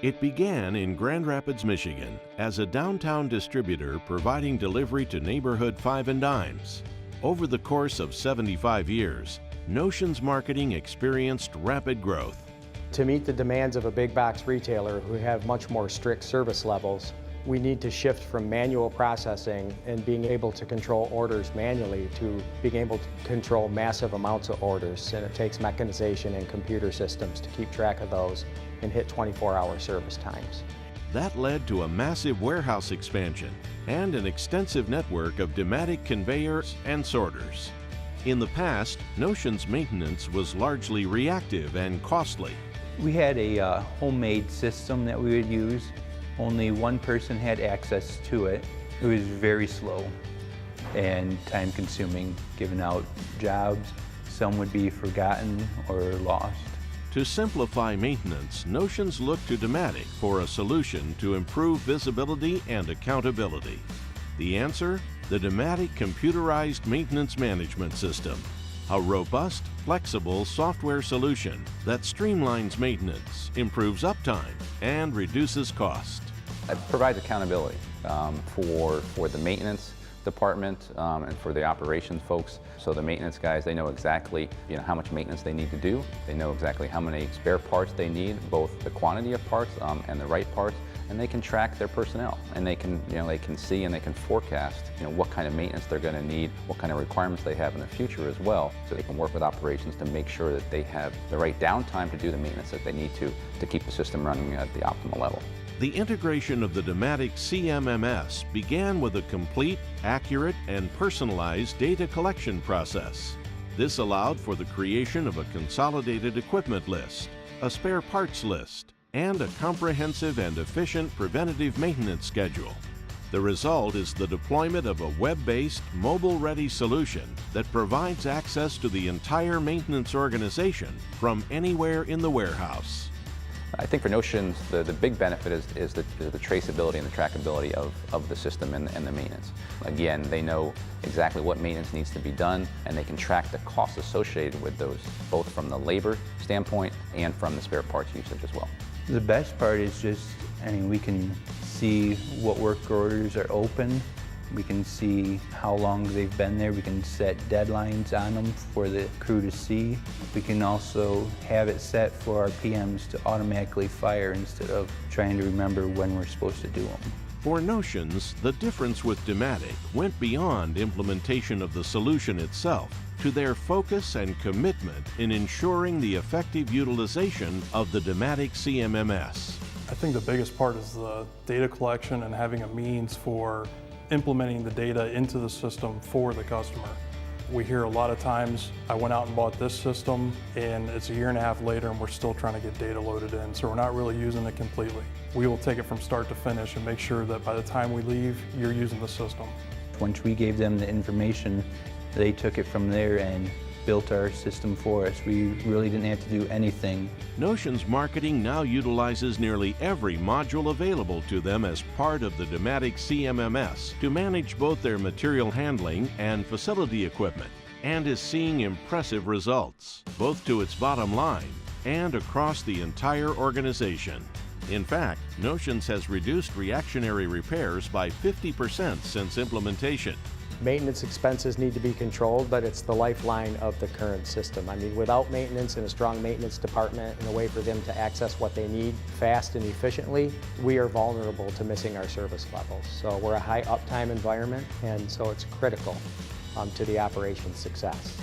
It began in Grand Rapids, Michigan, as a downtown distributor providing delivery to neighborhood five and dimes. Over the course of 75 years, Notion's marketing experienced rapid growth. To meet the demands of a big box retailer who have much more strict service levels, we need to shift from manual processing and being able to control orders manually to being able to control massive amounts of orders. And it takes mechanization and computer systems to keep track of those and hit 24-hour service times. That led to a massive warehouse expansion and an extensive network of Dematic conveyors and sorters. In the past, Notion's maintenance was largely reactive and costly. We had a homemade system that we would use. Only one person had access to it. It was very slow and time-consuming, giving out jobs. Some would be forgotten or lost. To simplify maintenance, Notions looked to Dematic for a solution to improve visibility and accountability. The answer? The Dematic Computerized Maintenance Management System, a robust, flexible software solution that streamlines maintenance, improves uptime, and reduces cost. It provides accountability for the maintenance department and for the operations folks. So the maintenance guys, they know exactly how much maintenance they need to do. They know exactly how many spare parts they need, both the quantity of parts and the right parts, and they can track their personnel, and they can see and they can forecast what kind of maintenance they're going to need, what kind of requirements they have in the future as well. So they can work with operations to make sure that they have the right downtime to do the maintenance that they need to keep the system running at the optimal level. The integration of the Dematic CMMS began with a complete, accurate, and personalized data collection process. This allowed for the creation of a consolidated equipment list, a spare parts list, and a comprehensive and efficient preventative maintenance schedule. The result is the deployment of a web-based, mobile-ready solution that provides access to the entire maintenance organization from anywhere in the warehouse. I think for Notions, the big benefit is the traceability and the trackability of the system and the maintenance. Again, they know exactly what maintenance needs to be done, and they can track the costs associated with those, both from the labor standpoint and from the spare parts usage as well. The best part is we can see what work orders are open. We can see how long they've been there. We can set deadlines on them for the crew to see. We can also have it set for our PMs to automatically fire instead of trying to remember when we're supposed to do them. For Notions, the difference with Dematic went beyond implementation of the solution itself to their focus and commitment in ensuring the effective utilization of the Dematic CMMS. I think the biggest part is the data collection and having a means for implementing the data into the system for the customer. We hear a lot of times, I went out and bought this system and it's a year and a half later and we're still trying to get data loaded in, so we're not really using it completely. We will take it from start to finish and make sure that by the time we leave, you're using the system. Once we gave them the information, they took it from there and built our system for us. We really didn't have to do anything. Notion's marketing now utilizes nearly every module available to them as part of the Dematic CMMS to manage both their material handling and facility equipment, and is seeing impressive results, both to its bottom line and across the entire organization. In fact, Notions has reduced reactionary repairs by 50% since implementation. Maintenance expenses need to be controlled, but it's the lifeline of the current system. Without maintenance and a strong maintenance department and a way for them to access what they need fast and efficiently, we are vulnerable to missing our service levels. So we're a high uptime environment, and so it's critical to the operation's success.